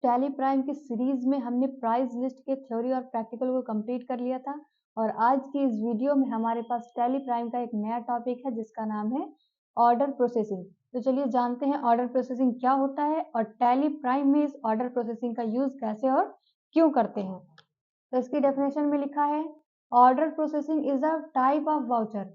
Tally prime की series में हमने प्राइस लिस्ट के थ्योरी और प्रैक्टिकल को कंप्लीट कर लिया था और आज की इस वीडियो में हमारे पास टैली प्राइम का एक नया टॉपिक है जिसका नाम है ऑर्डर प्रोसेसिंग। तो चलिए जानते हैं ऑर्डर प्रोसेसिंग क्या होता है और टैली प्राइम में इस ऑर्डर प्रोसेसिंग का यूज कैसे और क्यों करते हैं। तो इसकी डेफिनेशन में लिखा है order processing is a type of voucher.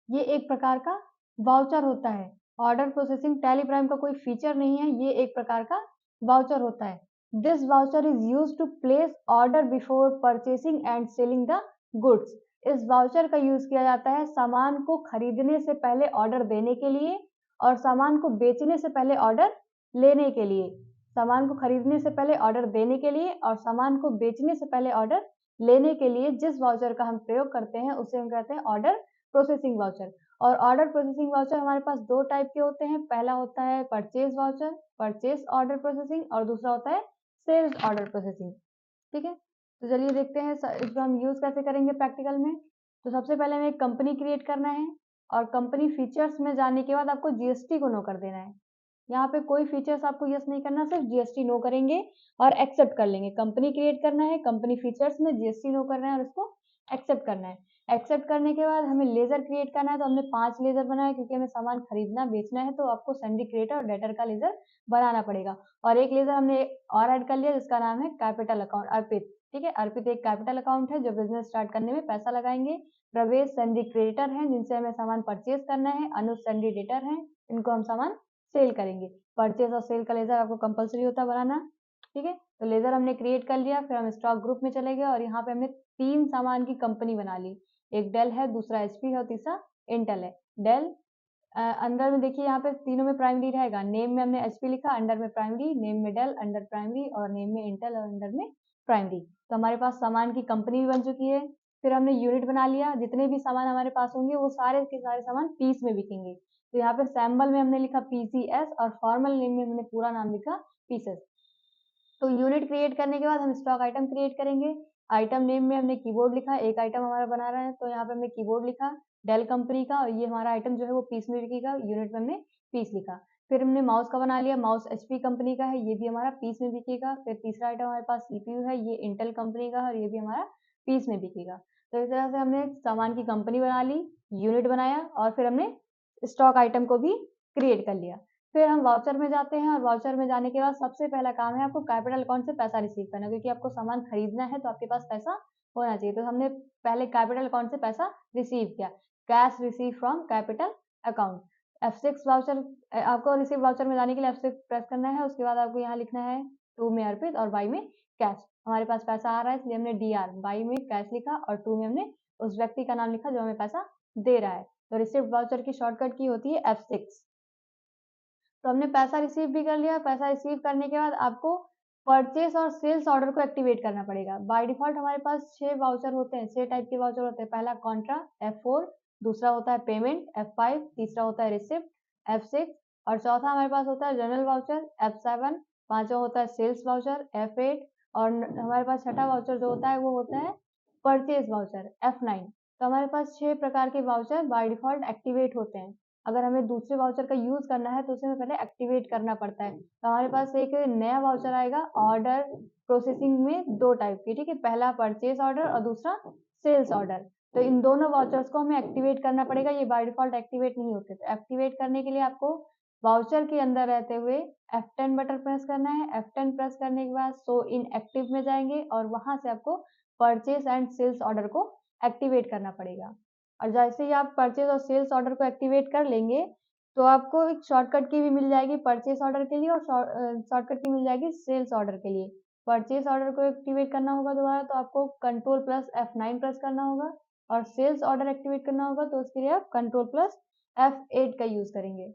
ये एक प्रकार का वाउचर होता है। ऑर्डर प्रोसेसिंग टैली प्राइम का कोई फीचर नहीं है, ये एक प्रकार का वाउचर होता है। This voucher is use to place order before purchasing and selling the goods. इस वाउचर का यूज किया जाता है सामान को खरीदने से पहले ऑर्डर देने के लिए और सामान को बेचने से पहले ऑर्डर लेने के लिए। सामान को खरीदने से पहले ऑर्डर देने के लिए और सामान को बेचने से पहले ऑर्डर लेने के लिए जिस वाउचर का हम प्रयोग करते हैं उसे हम कहते हैं ऑर्डर प्रोसेसिंग वाउचर। और ऑर्डर प्रोसेसिंग वाउचर हमारे पास दो टाइप के होते हैं। पहला होता है purchase voucher, purchase order processing, और दूसरा होता है सेल्स ऑर्डर प्रोसेसिंग। ठीक है, तो चलिए देखते हैं इसको हम यूज कैसे करेंगे प्रैक्टिकल में। तो सबसे पहले हमें एक कंपनी क्रिएट करना है और कंपनी फीचर्स में जाने के बाद आपको जीएसटी को नो कर देना है। यहाँ पे कोई फीचर्स आपको यस नहीं करना, सिर्फ जीएसटी नो करेंगे और एक्सेप्ट कर लेंगे। कंपनी क्रिएट करना है, कंपनी फीचर्स में जीएसटी नो करना है और इसको एक्सेप्ट करना है। एक्सेप्ट करने के बाद हमें लेजर क्रिएट करना है, तो हमने 5 लेजर बनाया क्योंकि हमें सामान खरीदना बेचना है तो आपको सेंडी क्रिएटर और डेटर का लेजर बनाना पड़ेगा। और एक लेजर हमने और ऐड कर लिया जिसका नाम है कैपिटल अकाउंट अर्पित। ठीक है, अर्पित एक कैपिटल अकाउंट है जो बिजनेस स्टार्ट करने में पैसा लगाएंगे। प्रवेश सेंडी क्रेडिटर है जिनसे हमें सामान परचेज करना है। अनुज सेंडी डेटर है, इनको हम सामान सेल करेंगे। परचेज और सेल का लेजर आपको कंपलसरी होता है बनाना। ठीक है, तो लेजर हमने क्रिएट कर लिया, फिर हम स्टॉक ग्रुप में चले गए और यहाँ पे हमने 3 सामान की कंपनी बना ली। एक डेल है, दूसरा एचपी है और तीसरा इंटेल है। डेल अंदर में देखिए यहाँ पे तीनों में प्राइमरी रहेगा। नेम में हमने एचपी लिखा, अंडर में प्राइमरी, नेम में डेल, अंडर प्राइमरी, और नेम में इंटेल और अंडर में प्राइमरी। तो हमारे पास सामान की कंपनी भी बन चुकी है। फिर हमने यूनिट बना लिया, जितने भी सामान हमारे पास होंगे वो सारे के सारे सामान पीस में बिकेंगे। तो यहाँ पे सैम्बल में हमने लिखा पीसीएस और फॉर्मल नेम में हमने पूरा नाम लिखा पीसेस। तो यूनिट क्रिएट करने के बाद हम स्टॉक आइटम क्रिएट करेंगे। आइटम नेम में हमने कीबोर्ड लिखा, एक आइटम हमारा बना रहा है तो यहाँ पे हमने कीबोर्ड लिखा डेल कंपनी का, और ये हमारा आइटम जो है वो पीस में बिकेगा। यूनिट में हमने पीस लिखा। फिर हमने माउस का बना लिया, माउस एचपी कंपनी का है, ये भी हमारा पीस में बिकेगा। फिर तीसरा आइटम हमारे पास सीपीयू है, ये इंटेल कंपनी का है और ये भी हमारा पीस में बिकेगा। तो इस तरह से हमने सामान की कंपनी बना ली, यूनिट बनाया और फिर हमने स्टॉक आइटम को भी क्रिएट कर लिया। फिर हम वाउचर में जाते हैं और वाउचर में जाने के बाद सबसे पहला काम है आपको कैपिटल अकाउंट से पैसा रिसीव करना, क्योंकि आपको सामान खरीदना है तो आपके पास पैसा होना चाहिए। तो हमने पहले कैपिटल अकाउंट से पैसा रिसीव किया, cash receive from capital account. F6 voucher, आपको रिसीव वाउचर में जाने के लिए F6 प्रेस करना है। उसके बाद आपको यहाँ लिखना है टू में अर्पित और वाई में कैश। हमारे पास पैसा आ रहा है इसलिए हमने DR वाई में कैश लिखा और टू में हमने उस व्यक्ति का नाम लिखा जो हमें पैसा दे रहा है। तो रिसीव वाउचर की शॉर्टकट की होती है F6। तो हमने पैसा रिसीव भी कर लिया। पैसा रिसीव करने के बाद आपको परचेस और सेल्स ऑर्डर को एक्टिवेट करना पड़ेगा। बाय डिफॉल्ट हमारे पास 6 वाउचर होते हैं, 6 टाइप के वाउचर होते हैं। पहला कॉन्ट्रा F4, दूसरा होता है पेमेंट F5, तीसरा होता है रिसिप्ट F6 और चौथा हमारे पास होता है जनरल वाउचर F7, पांचवा होता है सेल्स वाउचर F8 और हमारे पास छठा वाउचर जो होता है वो होता है परचेज वाउचर F9। तो हमारे पास 6 प्रकार के वाउचर बाय डिफॉल्ट एक्टिवेट होते हैं। अगर हमें दूसरे वाउचर का यूज करना है तो उसे हमें पहले एक्टिवेट करना पड़ता है। तो हमारे पास एक नया वाउचर आएगा ऑर्डर प्रोसेसिंग में 2 टाइप की। ठीक है, पहला परचेज ऑर्डर और दूसरा सेल्स ऑर्डर। तो इन दोनों वाउचर्स को हमें एक्टिवेट करना पड़ेगा, ये बाय डिफॉल्ट एक्टिवेट नहीं होते। तो एक्टिवेट करने के लिए आपको वाउचर के अंदर रहते हुए F10 बटन प्रेस करना है। F10 प्रेस करने के बाद शो इन एक्टिव में जाएंगे और वहां से आपको परचेज एंड सेल्स ऑर्डर को एक्टिवेट करना पड़ेगा। और जैसे ही आप परचेज और सेल्स ऑर्डर को एक्टिवेट कर लेंगे तो आपको एक शॉर्टकट की भी मिल जाएगी परचेज ऑर्डर के लिए और शॉर्टकट की मिल जाएगी सेल्स ऑर्डर के लिए। परचेज ऑर्डर को एक्टिवेट करना होगा दोबारा तो आपको कंट्रोल प्लस F9 प्रेस करना होगा और सेल्स ऑर्डर एक्टिवेट करना होगा तो उसके लिए आप कंट्रोल प्लस F8 का यूज करेंगे।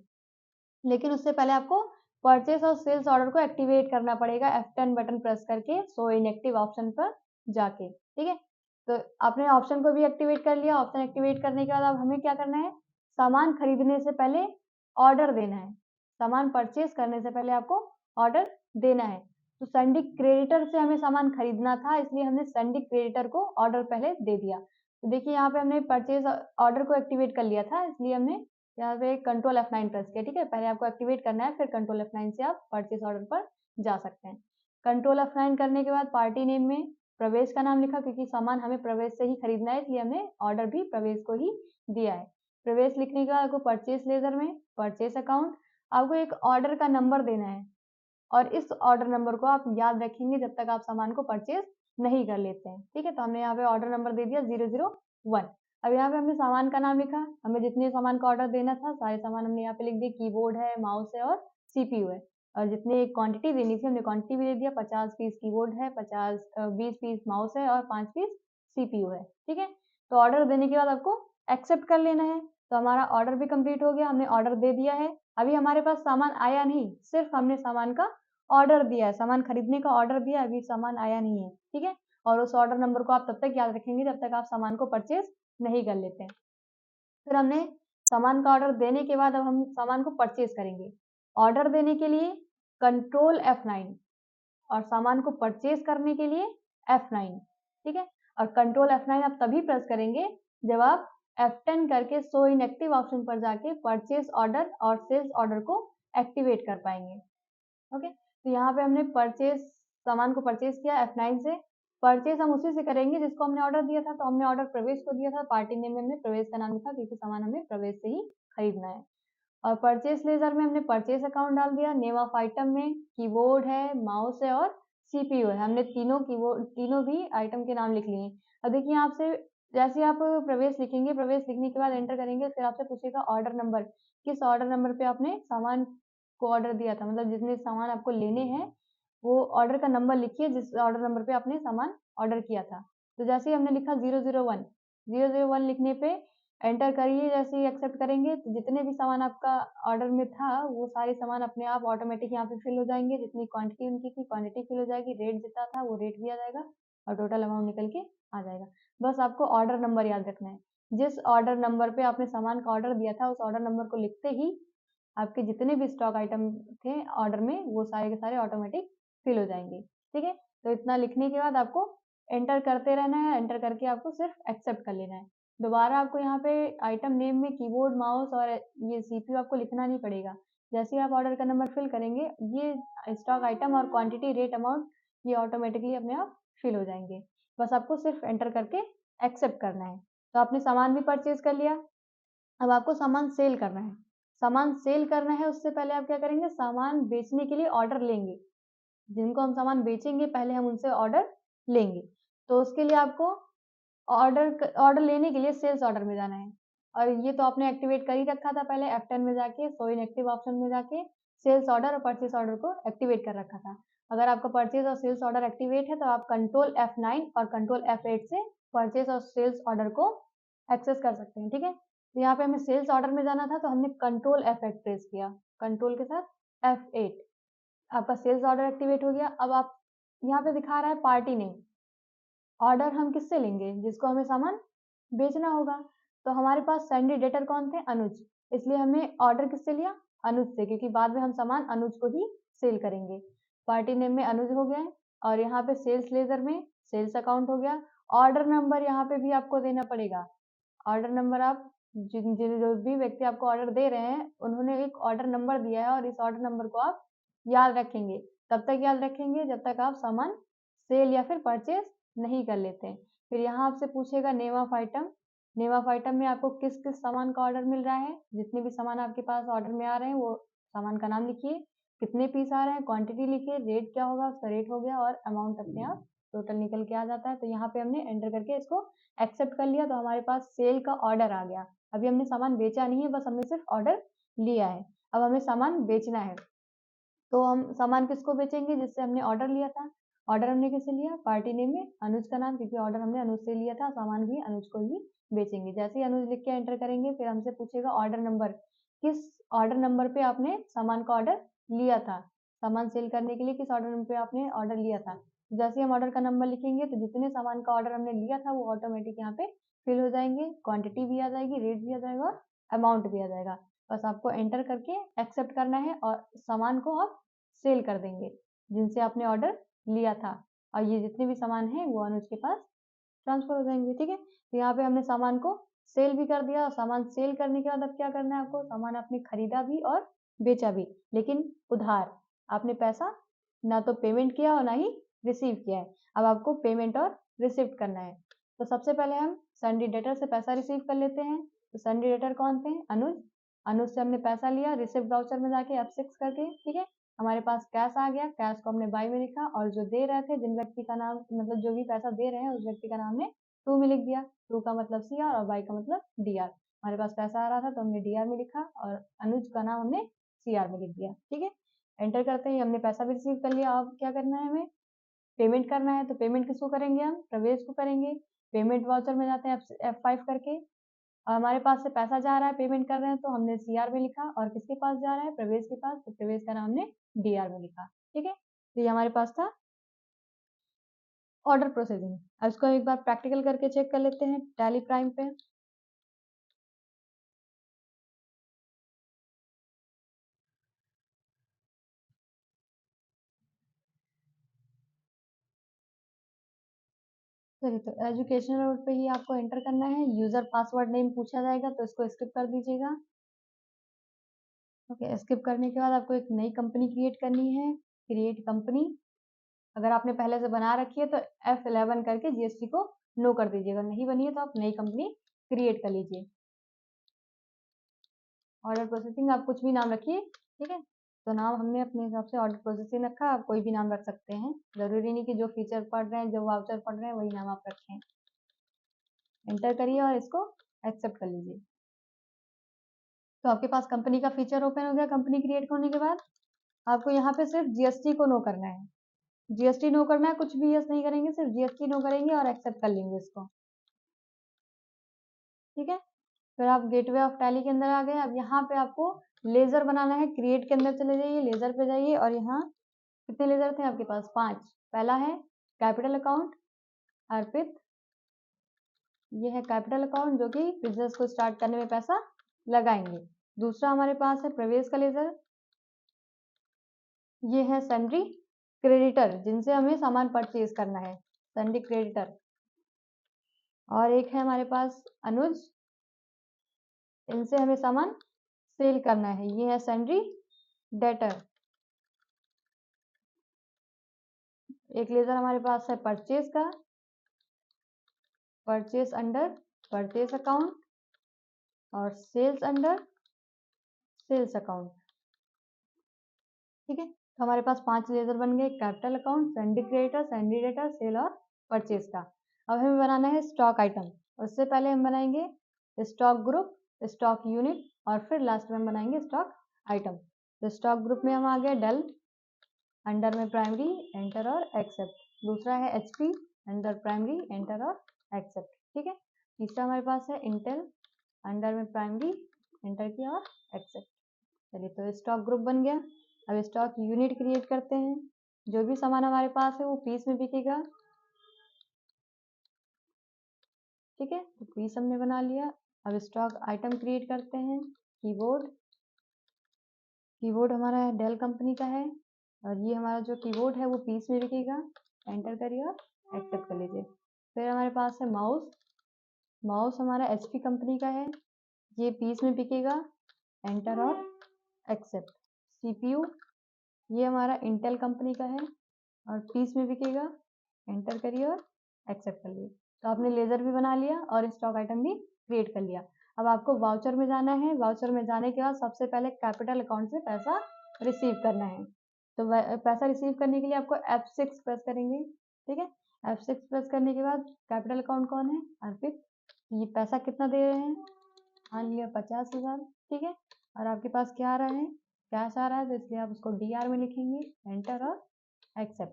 लेकिन उससे पहले आपको परचेस और सेल्स ऑर्डर को एक्टिवेट करना पड़ेगा F10 बटन प्रेस करके शो इनएक्टिव ऑप्शन पर जाके। ठीक है, तो आपने ऑप्शन को भी एक्टिवेट कर लिया। ऑप्शन एक्टिवेट करने के बाद अब हमें क्या करना है, सामान खरीदने से पहले ऑर्डर देना है। सामान परचेस करने से पहले आपको ऑर्डर देना है। तो संडी क्रेडिटर से हमें सामान खरीदना था इसलिए हमने संडी क्रेडिटर को ऑर्डर पहले दे दिया। तो देखिए यहाँ पे हमने परचेज ऑर्डर को एक्टिवेट कर लिया था इसलिए हमने यहाँ पे कंट्रोल F9 प्रेस किया। ठीक है, पहले आपको एक्टिवेट करना है फिर कंट्रोल F9 से आप परचेज ऑर्डर पर जा सकते हैं। कंट्रोल F9 करने के बाद पार्टी नेम में प्रवेश का नाम लिखा, क्योंकि सामान हमें प्रवेश से ही खरीदना है, इसलिए हमने ऑर्डर भी प्रवेश को ही दिया है। प्रवेश लिखने के बाद आपको परचेस लेजर में परचेस अकाउंट, आपको एक ऑर्डर का नंबर देना है और इस ऑर्डर नंबर को आप याद रखेंगे जब तक आप सामान को परचेस नहीं कर लेते हैं। ठीक है, तो हमने यहाँ पे ऑर्डर नंबर दे दिया 001। अब यहाँ पे हमने सामान का नाम लिखा, हमें जितने सामान का ऑर्डर देना था सारे सामान हमने यहाँ पे लिख दिए, कीबोर्ड है, माउस है और CPU है। और जितने क्वांटिटी देनी थी हमने क्वांटिटी भी दे दिया, 50 पीस कीबोर्ड है, 20 पीस माउस है और 5 पीस CPU है। ठीक है, तो ऑर्डर देने के बाद आपको एक्सेप्ट कर लेना है। तो हमारा ऑर्डर भी कंप्लीट हो गया, हमने ऑर्डर दे दिया है। अभी हमारे पास सामान आया नहीं, सिर्फ हमने सामान का ऑर्डर दिया है, सामान खरीदने का ऑर्डर दिया, अभी सामान आया नहीं है। ठीक है, और उस ऑर्डर नंबर को आप तब तक याद रखेंगे जब तक आप सामान को परचेज नहीं कर लेते हैं। फिर हमने सामान का ऑर्डर देने के बाद अब हम सामान को परचेज करेंगे। ऑर्डर देने के लिए कंट्रोल F9 और सामान को परचेज करने के लिए F9। ठीक है, और कंट्रोल F9 आप तभी प्रेस करेंगे जब आप F10 करके शो इन एक्टिव ऑप्शन पर जाके परचेज ऑर्डर और सेल्स ऑर्डर को एक्टिवेट कर पाएंगे। ओके, तो यहाँ पे हमने परचेज सामान को परचेज किया F9 से। परचेज हम उसी से करेंगे जिसको हमने ऑर्डर दिया था, तो हमने ऑर्डर प्रवेश को दिया था, पार्टी नेम में हमने प्रवेश का नाम लिखा क्योंकि सामान हमें प्रवेश से ही खरीदना है। और परचेज लेजर में हमने परचेज अकाउंट डाल दिया, नेम ऑफ आइटम में कीबोर्ड है, माउस है और CPU है, हमने तीनों भी आइटम के नाम लिख लिए। अब देखिए आपसे जैसे आप प्रवेश लिखेंगे, प्रवेश लिखने के बाद एंटर करेंगे, फिर आपसे पूछेगा ऑर्डर नंबर, किस ऑर्डर नंबर पे आपने सामान को ऑर्डर दिया था, मतलब जितने सामान आपको लेने हैं वो ऑर्डर का नंबर लिखिए जिस ऑर्डर नंबर पे आपने सामान ऑर्डर किया था। तो जैसे ही हमने लिखा 001 लिखने पे एंटर करिए, जैसे ही एक्सेप्ट करेंगे तो जितने भी सामान आपका ऑर्डर में था वो सारे सामान अपने आप ऑटोमेटिक यहाँ पे फिल हो जाएंगे, जितनी क्वांटिटी उनकी थी क्वांटिटी फिल हो जाएगी, रेट जितना था वो रेट भी आ जाएगा और टोटल अमाउंट निकल के आ जाएगा। बस आपको ऑर्डर नंबर याद रखना है, जिस ऑर्डर नंबर पे आपने सामान का ऑर्डर दिया था उस ऑर्डर नंबर को लिखते ही आपके जितने भी स्टॉक आइटम थे ऑर्डर में वो सारे के सारे ऑटोमेटिक फिल हो जाएंगे। ठीक है, तो इतना लिखने के बाद आपको एंटर करते रहना है, एंटर करके आपको सिर्फ एक्सेप्ट कर लेना है। दोबारा आपको यहाँ पे आइटम नेम में कीबोर्ड, माउस और ये CPU आपको लिखना नहीं पड़ेगा। जैसे ही आप ऑर्डर का नंबर फिल करेंगे ये स्टॉक आइटम और क्वांटिटी, रेट, अमाउंट ये ऑटोमेटिकली अपने आप फिल हो जाएंगे। बस आपको सिर्फ एंटर करके एक्सेप्ट करना है। तो आपने सामान भी परचेज कर लिया, अब आपको सामान सेल करना है। सामान सेल करना है उससे पहले आप क्या करेंगे, सामान बेचने के लिए ऑर्डर लेंगे, जिनको हम सामान बेचेंगे पहले हम उनसे ऑर्डर लेंगे। तो उसके लिए आपको ऑर्डर लेने के लिए सेल्स ऑर्डर में जाना है, और ये तो आपने एक्टिवेट कर ही रखा था पहले F10 में जाके, शो इन एक्टिव ऑप्शन में जाके सेल्स ऑर्डर और परचेस ऑर्डर को एक्टिवेट कर रखा था। अगर आपका परचेस और सेल्स ऑर्डर एक्टिवेट है तो आप कंट्रोल F9 और कंट्रोल F8 से परचेस और सेल्स ऑर्डर को एक्सेस कर सकते हैं। ठीक है, तो यहाँ पे हमें सेल्स ऑर्डर में जाना था तो हमने कंट्रोल F8 प्रेस किया, कंट्रोल के साथ F8, आपका सेल्स ऑर्डर एक्टिवेट हो गया। अब आप यहाँ पे दिखा रहा है पार्टी नेम, ऑर्डर हम किससे लेंगे, जिसको हमें सामान बेचना होगा। तो हमारे पास सेंडी डेटर कौन थे, अनुज, इसलिए हमने ऑर्डर किससे लिया, अनुज से, क्योंकि बाद में हम सामान अनुज को ही सेल करेंगे। पार्टी नेम में अनुज हो गया, और यहाँ पे सेल्स लेजर में सेल्स अकाउंट हो गया। ऑर्डर नंबर यहाँ पे भी आपको देना पड़ेगा, ऑर्डर नंबर आप जो भी व्यक्ति आपको ऑर्डर दे रहे हैं उन्होंने एक ऑर्डर नंबर दिया है और इस ऑर्डर नंबर को आप याद रखेंगे, तब तक याद रखेंगे जब तक आप सामान सेल या फिर परचेज नहीं कर लेते हैं। फिर यहाँ आपसे पूछेगा name of item, name of item में आपको किस किस सामान का ऑर्डर मिल रहा है, जितने भी सामान आपके पास ऑर्डर में आ रहे हैं वो सामान का नाम लिखिए, कितने पीस आ रहे हैं, क्वांटिटी लिखिए, रेट क्या होगा उसका रेट हो गया, और अमाउंट अपने आप टोटल निकल के आ जाता है। तो यहाँ पे हमने एंटर करके इसको एक्सेप्ट कर लिया, तो हमारे पास सेल का ऑर्डर आ गया। अभी हमने सामान बेचा नहीं है, बस हमने सिर्फ ऑर्डर लिया है, अब हमें सामान बेचना है। तो हम सामान किसको बेचेंगे, जिससे हमने ऑर्डर लिया था, ऑर्डर हमने किसे लिया, पार्टी नेम में अनुज का नाम, क्योंकि ऑर्डर हमने अनुज से लिया था, सामान भी अनुज को ही बेचेंगे। जैसे ही अनुज लिख के एंटर करेंगे फिर हमसे पूछेगा ऑर्डर नंबर, किस ऑर्डर नंबर पे आपने सामान का ऑर्डर लिया था, सामान सेल करने के लिए किस ऑर्डर नंबर पे आपने ऑर्डर लिया था। जैसे ही हम ऑर्डर का नंबर लिखेंगे तो जितने सामान का ऑर्डर हमने लिया था वो ऑटोमेटिक यहाँ पे फिल हो जाएंगे, क्वांटिटी भी आ जाएगी, रेट भी आ जाएगा और अमाउंट भी आ जाएगा। बस आपको एंटर करके एक्सेप्ट करना है और सामान को आप सेल कर देंगे जिनसे आपने ऑर्डर लिया था, और ये जितने भी सामान हैं वो अनुज के पास ट्रांसफर हो जाएंगे। ठीक है, तो यहाँ पे हमने सामान को सेल भी कर दिया, और सामान सेल करने के बाद अब क्या करना है आपको, सामान आपने खरीदा भी और बेचा भी, लेकिन उधार, आपने पैसा ना तो पेमेंट किया और ना ही रिसीव किया है। अब आपको पेमेंट और रिसिप्ट करना है। तो सबसे पहले हम सन्डी डेटर से पैसा रिसीव कर लेते हैं। तो सन्डी डेटर कौन थे? अनुज। अनुज से हमने पैसा लिया रिसिप्ट वाउचर में जाके F6 करके, ठीक है। हमारे पास कैश आ गया, कैश को हमने बाई में लिखा और जो दे रहे थे, जिन व्यक्ति का नाम, मतलब जो भी पैसा दे रहे हैं उस व्यक्ति का नाम हमने टू में लिख दिया। टू का मतलब CR और बाई का मतलब DR। हमारे पास पैसा आ रहा था तो हमने DR में लिखा और अनुज का नाम हमने CR में लिख दिया, ठीक है। एंटर करते ही हमने पैसा भी रिसीव कर लिया। अब क्या करना है, हमें पेमेंट करना है। तो पेमेंट किसको करेंगे? हम प्रवेश को करेंगे। पेमेंट वाउचर में जाते हैं F5 करके और हमारे पास से पैसा जा रहा है, पेमेंट कर रहे हैं तो हमने CR में लिखा और किसके पास जा रहा है? प्रवेश के पास, तो प्रवेश का नाम हमने DR में लिखा, ठीक है। तो ये हमारे पास था ऑर्डर प्रोसेसिंग। अब इसको एक बार प्रैक्टिकल करके चेक कर लेते हैं टैली प्राइम पे। चलिए, तो एजुकेशनल रोड पे ही आपको एंटर करना है। यूजर पासवर्ड नेम पूछा जाएगा तो इसको स्किप कर दीजिएगा। ओके, स्किप करने के बाद आपको एक नई कंपनी क्रिएट करनी है। क्रिएट कंपनी अगर आपने पहले से बना रखी है तो F11 करके GST को नो कर दीजिएगा। नहीं बनी है तो आप नई कंपनी क्रिएट कर लीजिए। ऑर्डर प्रोसेसिंग आप कुछ भी नाम रखिए, ठीक है। तो नाम हमने अपने हिसाब से ऑर्डर प्रोसेसिंग रखा, आप कोई भी नाम रख सकते हैं। जरूरी नहीं कि जो फीचर पढ़ रहे हैं, जो वाउचर पढ़ रहे हैं वही नाम आप रखें। एंटर करिए और इसको एक्सेप्ट कर लीजिए। तो आपके पास कंपनी का फीचर ओपन हो गया। कंपनी क्रिएट होने के बाद आपको यहाँ पे सिर्फ GST को नो करना है। GST नो करना है, कुछ भी यस नहीं करेंगे, सिर्फ GST नो करेंगे और एक्सेप्ट कर लेंगे इसको, ठीक है। फिर आप गेटवे ऑफ टैली के अंदर आ गए। अब यहाँ पे आपको लेजर बनाना है। क्रिएट के अंदर चले जाइए, लेजर पे जाइए और यहाँ कितने लेजर थे आपके पास? 5। पहला है कैपिटल अकाउंट अर्पित, ये है कैपिटल अकाउंट जो कि बिजनेस को स्टार्ट करने में पैसा लगाएंगे। दूसरा हमारे पास है प्रवेश का लेजर, ये है सन्ड्री क्रेडिटर जिनसे हमें सामान परचेज करना है, सन्ड्री क्रेडिटर। और एक है हमारे पास अनुज, इनसे हमें सामान सेल करना है, ये है सन्ड्री डेटर। एक लेजर हमारे पास है परचेज का, परचेज अंडर परचेज अकाउंट और सेल्स अंडर सेल्स अकाउंट, ठीक है। तो हमारे पास 5 लेजर बन गए, capital account, sundry creditor, sundry debtor, sale और परचेज का। अब हमें बनाना है स्टॉक आइटम। उससे पहले हम बनाएंगे स्टॉक ग्रुप, स्टॉक यूनिट और फिर लास्ट में हम बनाएंगे स्टॉक आइटम। तो स्टॉक ग्रुप में हम आ गए डेल, अंडर में प्राइमरी, एंटर और एक्सेप्ट। दूसरा है HP, अंडर प्राइमरी, एंटर और एक्सेप्ट, ठीक है। तीसरा हमारे पास है इंटेल, अंडर में प्राइमरी, एंटर किया और एक्सेप्ट। चलिए, तो स्टॉक ग्रुप बन गया। अब स्टॉक यूनिट क्रिएट करते हैं। जो भी सामान हमारे पास है वो पीस में बिकेगा, ठीक है। तो पीस हमने बना लिया। अब स्टॉक आइटम क्रिएट करते हैं। कीबोर्ड, कीबोर्ड हमारा डेल कंपनी का है और ये हमारा जो कीबोर्ड है वो पीस में बिकेगा। एंटर करिए और एक्सेप्ट कर लीजिए। फिर हमारे पास है माउस, माउस हमारा HP कंपनी का है, ये पीस में बिकेगा। एंटर और एक्सेप्ट। CPU, ये हमारा इंटेल कंपनी का है और पीस में बिकेगा। एंटर करिए और एक्सेप्ट कर लिए। तो आपने लेजर भी बना लिया और स्टॉक आइटम भी क्रिएट कर लिया। अब आपको वाउचर में जाना है। वाउचर में जाने के बाद सबसे पहले कैपिटल अकाउंट से पैसा रिसीव करना है। तो पैसा रिसीव करने के लिए आपको F6 प्रेस करेंगे, ठीक है। F6 प्रेस करने के बाद कैपिटल अकाउंट कौन है? अर्पित। ये पैसा कितना दे रहे हैं? मान लिया 50,000, ठीक है। और आपके पास क्या आ रहा है? कैश आ रहा है, तो इसलिए आप उसको DR में लिखेंगे। एंटर और एक्सेप्ट।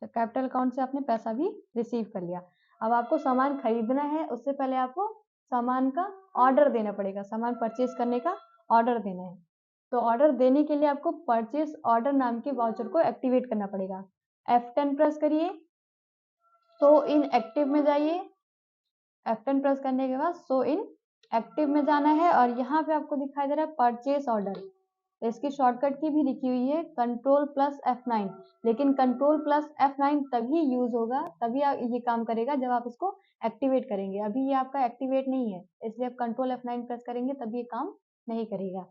तो कैपिटल अकाउंट से आपने पैसा भी रिसीव कर लिया। अब आपको सामान खरीदना है, उससे पहले आपको सामान का ऑर्डर देना पड़ेगा। सामान परचेज करने का ऑर्डर देना है। तो ऑर्डर देने के लिए आपको परचेज ऑर्डर नाम के वाउचर को एक्टिवेट करना पड़ेगा। F10 प्रेस करिए, शो इन एक्टिव में जाइए। F10 प्रेस करने के बाद शो इन एक्टिव में जाना है और यहाँ पे आपको दिखाई दे रहा है परचेज ऑर्डर। इसकी शॉर्टकट की भी लिखी हुई है Ctrl+F9, लेकिन Ctrl+F9 तभी यूज होगा, तभी ये काम करेगा जब आप इसको एक्टिवेट करेंगे। अभी ये आपका एक्टिवेट नहीं है, इसलिए आप Ctrl+F9 प्रेस करेंगे तभी ये काम नहीं करेगा।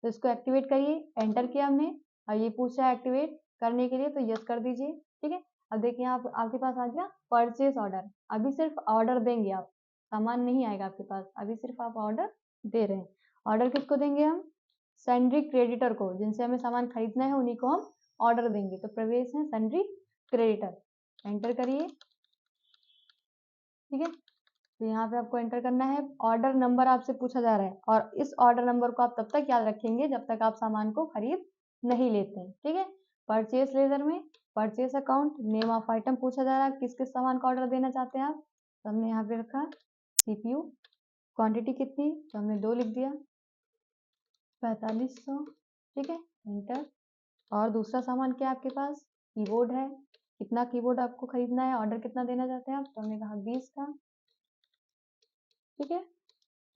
तो इसको एक्टिवेट करिए। एंटर किया हमने और ये पूछ रहा है एक्टिवेट। करने के लिए, तो यस कर दीजिए। ठीक है, अब देखिए आप आपके पास आ गया परचेस ऑर्डर। अभी सिर्फ ऑर्डर देंगे आप, सामान नहीं आएगा आपके पास, अभी सिर्फ आप ऑर्डर दे रहे हैं। ऑर्डर किसको देंगे हम? सन्ड्री क्रेडिटर को, जिनसे हमें सामान खरीदना है उन्हीं को हम ऑर्डर देंगे। तो प्रवेश है सन्ड्री क्रेडिटर, एंटर करिए। ठीक है, तो यहाँ पे आपको एंटर करना है। ऑर्डर नंबर आपसे पूछा जा रहा है, और इस ऑर्डर नंबर को आप तब तक याद रखेंगे जब तक आप सामान को खरीद नहीं लेते हैं। ठीक है, परचेस लेजर में purchase account, name of item पूछा जा रहा है, किस किस सामान का ऑर्डर देना चाहते हैं आप। तो हमने यहाँ पे रखा CPU, क्वांटिटी कितनी, तो हमने 2 लिख दिया, 4500। ठीक है, एंटर। और दूसरा सामान क्या है आपके पास? कीबोर्ड है, कितना कीबोर्ड आपको खरीदना है, ऑर्डर कितना देना चाहते हैं आप, तो हमने कहा 20 का। ठीक है,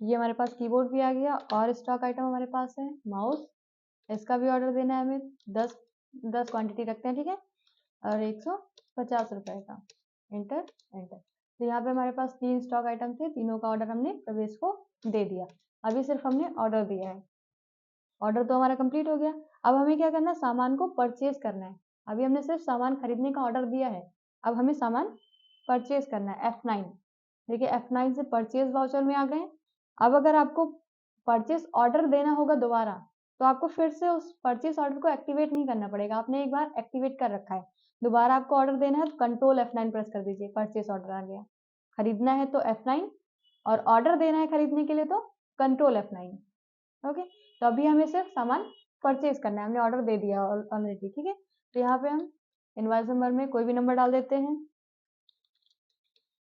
ये हमारे पास कीबोर्ड भी आ गया। और स्टॉक आइटम हमारे पास है माउस, इसका भी ऑर्डर देना है हमें, 10 क्वांटिटी रखते हैं। ठीक है, और 150 रुपए का, एंटर एंटर। तो यहाँ पे हमारे पास 3 स्टॉक आइटम थे, तीनों का ऑर्डर हमने प्रवेश को दे दिया। अभी सिर्फ हमने ऑर्डर दिया है, ऑर्डर तो हमारा कंप्लीट हो गया। अब हमें क्या करना है? सामान को परचेज करना है। अभी हमने सिर्फ सामान खरीदने का ऑर्डर दिया है, अब हमें सामान परचेज करना है। F9, देखिए F9 से परचेज वाउचर में आ गए। अब अगर आपको परचेज ऑर्डर देना होगा दोबारा, तो आपको फिर से उस परचेज ऑर्डर को एक्टिवेट नहीं करना पड़ेगा, आपने एक बार एक्टिवेट कर रखा है। दोबारा आपको ऑर्डर देना है तो कंट्रोल F9 प्रेस कर दीजिए, परचेज ऑर्डर आ गया। खरीदना है तो F9, और ऑर्डर देना है खरीदने के लिए तो कंट्रोल F9। ओके, तो अभी हमें सिर्फ सामान परचेज करना है, हमने ऑर्डर दे दिया ऑलरेडी। ठीक है, तो यहाँ पे हम इनवॉइस नंबर में कोई भी नंबर डाल देते हैं।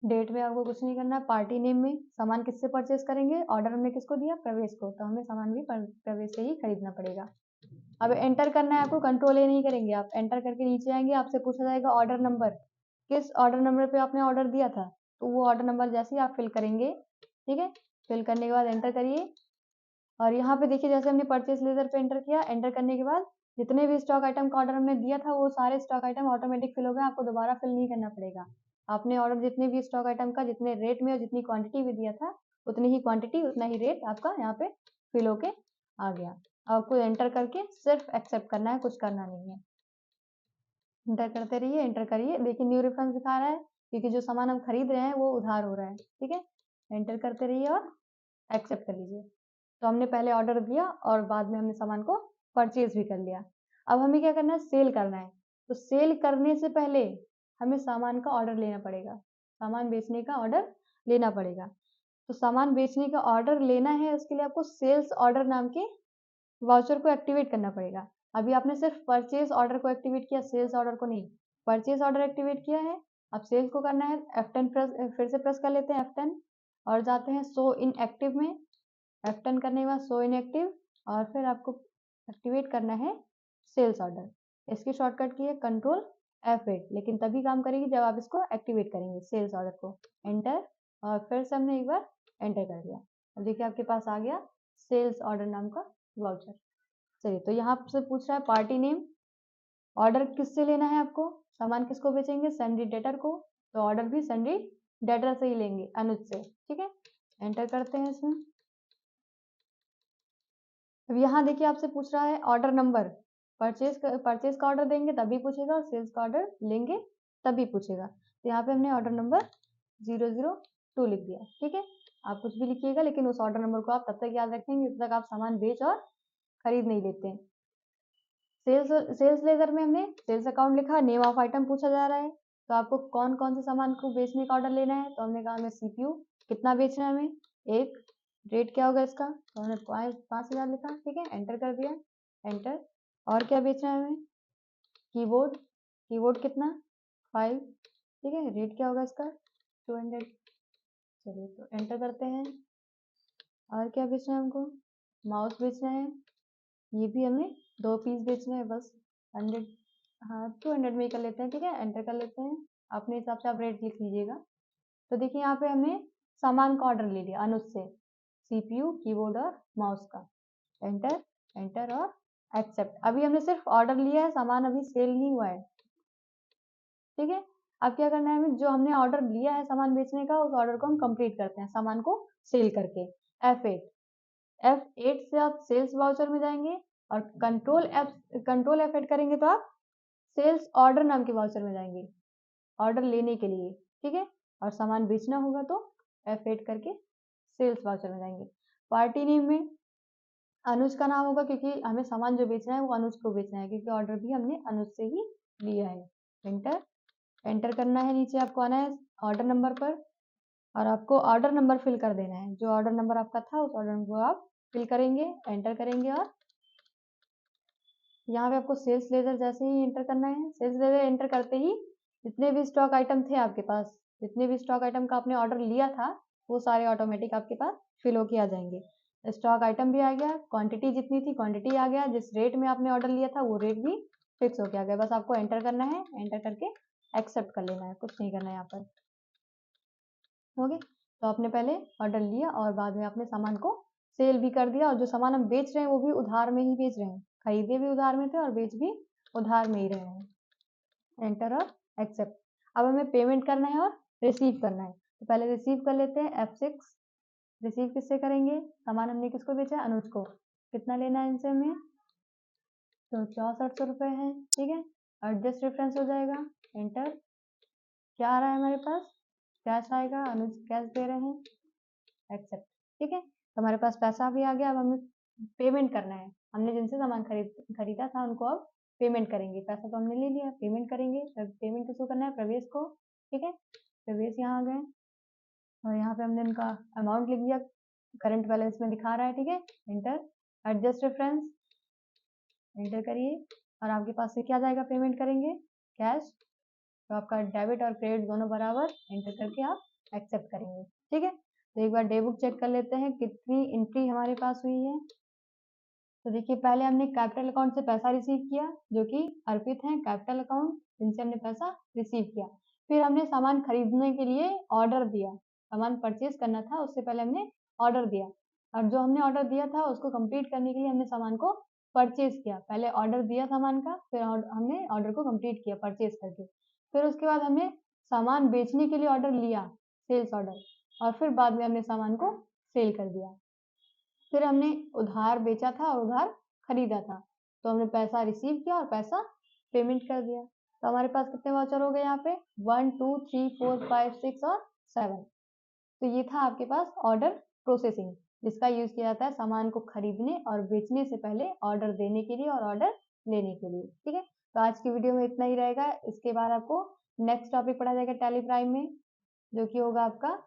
डेट में आपको कुछ नहीं करना। पार्टी नेम में सामान किससे परचेज करेंगे, ऑर्डर हमने किसको दिया? प्रवेश को, तो हमें सामान भी प्रवेश से ही खरीदना पड़ेगा। अब एंटर करना है आपको, कंट्रोल ए नहीं करेंगे आप, एंटर करके नीचे आएंगे, आपसे पूछा जाएगा ऑर्डर नंबर, किस ऑर्डर नंबर पे आपने ऑर्डर दिया था, तो वो ऑर्डर नंबर जैसे ही आप फिल करेंगे। ठीक है, फिल करने के बाद एंटर करिए। और यहाँ पे देखिए जैसे हमने परचेज लेजर पे एंटर किया, एंटर करने के बाद जितने भी स्टॉक आइटम का ऑर्डर हमने दिया था वो सारे स्टॉक आइटम ऑटोमेटिक फिल हो गए, आपको दोबारा फिल नहीं करना पड़ेगा। आपने ऑर्डर जितने भी स्टॉक आइटम का जितने रेट में और जितनी क्वांटिटी में दिया था, उतनी ही क्वांटिटी उतना ही रेट आपका यहाँ पे फिल होके आ गया। आपको एंटर करके सिर्फ एक्सेप्ट करना है, कुछ करना नहीं है। एंटर करते रहिए, एंटर करिए। देखिए न्यू रेफरेंस दिखा रहा है, क्योंकि जो सामान हम खरीद रहे हैं वो उधार हो रहा है। ठीक है, एंटर करते रहिए और एक्सेप्ट कर लीजिए। तो हमने पहले ऑर्डर दिया और बाद में हमने सामान को परचेज भी कर लिया। अब हमें क्या करना है? सेल करना है। तो सेल करने से पहले हमें सामान का ऑर्डर लेना पड़ेगा, सामान बेचने का ऑर्डर लेना पड़ेगा। तो सामान बेचने का ऑर्डर लेना है, उसके लिए आपको सेल्स ऑर्डर नाम के वाउचर को एक्टिवेट करना पड़ेगा। अभी आपने सिर्फ परचेज ऑर्डर को एक्टिवेट किया, सेल्स ऑर्डर को नहीं। परचेज ऑर्डर एक्टिवेट किया है, अब सेल्स को करना है। F10 प्रेस, फिर से प्रेस कर लेते हैं F10, और जाते हैं शो इन एक्टिव में। F10 करने के बाद शो इन एक्टिव, और फिर आपको एक्टिवेट करना है सेल्स ऑर्डर। इसकी शॉर्टकट की है कंट्रोल F8, लेकिन तभी काम करेगी जब आप इसको एक्टिवेट करेंगे सेल्स ऑर्डर को। एंटर, और फिर से हमने एक बार एंटर कर दिया। अब देखिए आपके पास आ गया सेल्स ऑर्डर नाम का वाउचर। चलिए, तो यहाँ से पूछ रहा है पार्टी नेम, ऑर्डर किससे लेना है आपको, सामान किसको बेचेंगे? सन्ड्री डेटर को, तो ऑर्डर भी सन्ड्री डेटर से ही लेंगे, अनुज से। ठीक है, एंटर करते हैं इसमें। अब यहाँ देखिए आपसे पूछ रहा है ऑर्डर नंबर, परचेज का ऑर्डर देंगे तभी पूछेगा, और सेल्स का ऑर्डर लेंगे तभी पूछेगा। तो यहाँ पे हमने ऑर्डर नंबर 002 लिख दिया। ठीक है, आप कुछ भी लिखिएगा, लेकिन उस ऑर्डर नंबर को आप तब तक याद रखेंगे जब तक आप सामान बेच और खरीद नहीं लेते हैं। सेल्स लेजर में हमने सेल्स अकाउंट लिखा, नेम ऑफ आइटम पूछा जा रहा है, तो आपको कौन कौन से सामान को बेचने का ऑर्डर लेना है, तो हमने कहा हमें CPU कितना बेचना है, हमें एक, रेट क्या होगा इसका, तो हमने 5000 लिखा। ठीक है, एंटर कर दिया, एंटर। और क्या बेचना है हमें? कीबोर्ड कितना, 5। ठीक है, रेट क्या होगा इसका, 200। चलिए, तो एंटर करते हैं। और क्या बेचना है हमको? माउस बेचना है, ये भी हमें 2 पीस बेचने हैं बस। 100, हाँ 200 में ही कर लेते हैं। ठीक है, एंटर कर लेते हैं, अपने हिसाब से आप रेट लिख लीजिएगा। तो देखिए यहाँ पे हमने सामान का ऑर्डर ले लिया अनुज से, CPU, कीबोर्ड और माउस का। एंटर एंटर और एक्सेप्ट। अभी हमने सिर्फ ऑर्डर लिया है, सामान अभी सेल नहीं हुआ है। ठीक है, अब क्या करना है हमें? जो हमने ऑर्डर लिया है सामान बेचने का, उस ऑर्डर को हम कंप्लीट करते हैं सामान को सेल करके। F8 से आप सेल्स वाउचर में जाएंगे, और कंट्रोल F8 करेंगे तो आप सेल्स ऑर्डर नाम के वाउचर में जाएंगे, ऑर्डर लेने के लिए, ठीक है। और सामान बेचना होगा तो F8 करके सेल्स वाउचर में जाएंगे। पार्टी नेम में अनुज का नाम होगा, क्योंकि हमें सामान जो बेचना है वो अनुज को बेचना है, क्योंकि ऑर्डर भी हमने अनुज से ही लिया है। एंटर, एंटर करना है, नीचे आपको आना है ऑर्डर नंबर पर और आपको ऑर्डर नंबर फिल कर देना है। जो ऑर्डर नंबर आपका था उस ऑर्डर को आप फिल करेंगे, एंटर करेंगे और यहाँ पे आपको सेल्स लेजर जैसे ही एंटर करना है। सेल्स लेजर एंटर करते ही जितने भी स्टॉक आइटम थे आपके पास, जितने भी स्टॉक आइटम का आपने ऑर्डर लिया था वो सारे ऑटोमेटिक आपके पास फिल होके आ जाएंगे। स्टॉक आइटम भी आ गया, क्वांटिटी जितनी थी क्वांटिटी आ गया, जिस रेट में आपने ऑर्डर लिया था वो रेट भी फिक्स होके आ गया। बस आपको एंटर करना है, एंटर करके एक्सेप्ट कर लेना है, कुछ नहीं करना है यहाँ पर। ओके, तो आपने पहले ऑर्डर लिया और बाद में आपने सामान को सेल भी कर दिया, और जो सामान हम बेच रहे हैं वो भी उधार में ही बेच रहे हैं, खरीदे भी उधार में थे और बेच भी उधार में ही रहे हैं। एंटर और एक्सेप्ट। अब हमें पेमेंट करना है और रिसीव करना है, तो पहले रिसीव कर लेते हैं F6। रिसीव किससे करेंगे, सामान हमने किसको बेचा है, अनुज को। कितना लेना है इनसे हमें, तो 6400 रुपये है, ठीक है। एडजस्ट रेफरेंस हो जाएगा, एंटर। क्या आ रहा है हमारे पास, कैश आएगा, अनुज कैश दे रहे हैं, एक्सेप्ट, ठीक है। तो हमारे पास पैसा भी आ गया। अब हमें पेमेंट करना है, हमने जिनसे सामान खरीदा था उनको अब पेमेंट करेंगे। पैसा तो हमने ले लिया, पेमेंट करेंगे। पेमेंट किसको करना है, प्रवेश को, ठीक है। प्रवेश यहाँ आ गए और यहाँ पे हमने उनका अमाउंट लिख दिया, करंट बैलेंस में दिखा रहा है, ठीक है। एंटर, एडजस्ट रेफरेंस, एंटर करिए और आपके पास से क्या जाएगा, पेमेंट करेंगे कैश, तो आपका डेबिट और क्रेडिट दोनों बराबर, एंटर करके आप एक्सेप्ट करेंगे, ठीक है। तो एक बार डे बुक चेक कर लेते हैं कितनी एंट्री हमारे पास हुई है। तो देखिए, पहले हमने कैपिटल अकाउंट से पैसा रिसीव किया, जो कि अर्पित हैं कैपिटल अकाउंट, जिनसे हमने पैसा रिसीव किया। फिर हमने सामान खरीदने के लिए ऑर्डर दिया, सामान परचेज करना था उससे पहले हमने ऑर्डर दिया, और जो हमने ऑर्डर दिया था उसको कंप्लीट करने के लिए हमने सामान को परचेज किया। पहले ऑर्डर दिया सामान का, फिर हमने ऑर्डर को कंप्लीट किया परचेज करके, फिर उसके बाद हमने सामान बेचने के लिए ऑर्डर लिया, सेल्स ऑर्डर, और फिर बाद में हमने सामान को सेल कर दिया। फिर हमने उधार बेचा था और उधार खरीदा था, तो हमने पैसा रिसीव किया और पैसा पेमेंट कर दिया। तो हमारे पास कितने वाउचर हो गए यहाँ पे, 1 2 3 4 5 6 और 7। तो ये था आपके पास ऑर्डर प्रोसेसिंग, जिसका यूज किया जाता है सामान को खरीदने और बेचने से पहले ऑर्डर देने के लिए और ऑर्डर लेने के लिए, ठीक है। तो आज की वीडियो में इतना ही रहेगा। इसके बाद आपको नेक्स्ट टॉपिक पढ़ा जाएगा टैली प्राइम में, जो कि होगा आपका